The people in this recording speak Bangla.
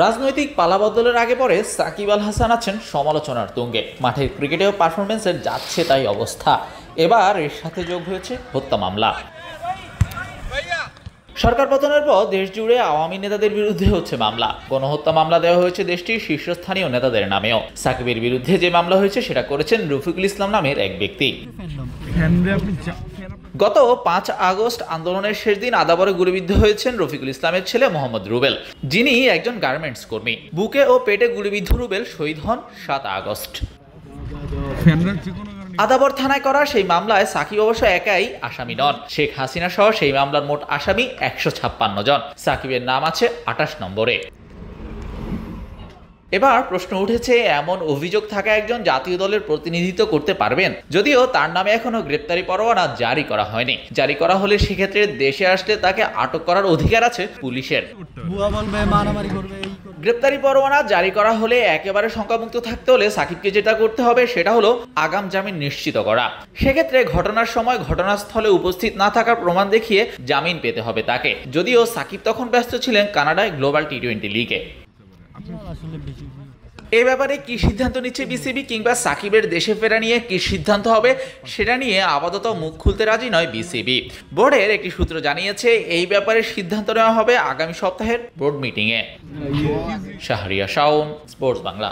রাজনৈতিক পালাবদলের আগে পরে সাকিব আল হাসান আছেন সমালোচনার তুঙ্গে। মাঠের ক্রিকেটেও পারফরমেন্সের যাচ্ছে তাই অবস্থা। এবার এর সাথে যোগ হয়েছে হত্যা মামলা। সরকার পতনের পর দেশ জুড়ে আওয়ামী নেতাদের বিরুদ্ধে হচ্ছে মামলা। গণহত্যা মামলা দেওয়া হয়েছে দেশটির শীর্ষস্থানীয় নেতাদের নামেও। সাকিবের বিরুদ্ধে যে মামলা হয়েছে সেটা করেছেন রফিকুল ইসলাম নামের এক ব্যক্তি। গত 5 আগস্ট আন্দোলনের শেষ দিন আদাবরে গুলিবিদ্ধ হয়েছেন রফিকুল ইসলামের ছেলে মোহাম্মদ রুবেল, যিনি একজন গার্মেন্টস কর্মী। বুকে ও পেটে গুলিবিদ্ধ রুবেল শহীদ হন 7 আগস্ট। আদাবর থানায় করা সেই মামলায় সাকিব অবশ্য একাই আসামি নন। শেখ হাসিনা সহ সেই মামলার মোট আসামি 156 জন। সাকিবের নাম আছে 28 নম্বরে। এবার প্রশ্ন উঠেছে, এমন অভিযোগ থাকা একজন জাতীয় দলের প্রতিনিধিত্ব করতে পারবেন? যদিও তার নামে এখনো গ্রেপ্তারি পরোয়ানা জারি করা হয়নি। জারি করা হলে সেক্ষেত্রে দেশে আসলে তাকে আটক করার অধিকার আছে পুলিশের। গ্রেপ্তারি পরোয়ানা জারি করা হলে একেবারে শঙ্কামুক্ত থাকতে হলে সাকিবকে যেটা করতে হবে সেটা হলো আগাম জামিন নিশ্চিত করা। সেক্ষেত্রে ঘটনার সময় ঘটনাস্থলে উপস্থিত না থাকার প্রমাণ দেখিয়ে জামিন পেতে হবে তাকে। যদিও সাকিব তখন ব্যস্ত ছিলেন কানাডায় গ্লোবাল টি-20 লিগে। এ ব্যাপারে কি সিদ্ধান্ত নিচ্ছে বিসিবি, কিংবা সাকিবের দেশে ফেরা নিয়ে কি সিদ্ধান্ত হবে সেটা নিয়ে আপাতত মুখ খুলতে রাজি নয় বিসিবি। বোর্ডের একটি সূত্র জানিয়েছে এই ব্যাপারে সিদ্ধান্ত নেওয়া হবে আগামী সপ্তাহের বোর্ড মিটিংয়ে। শাহরিয়া শাওন, স্পোর্টস বাংলা।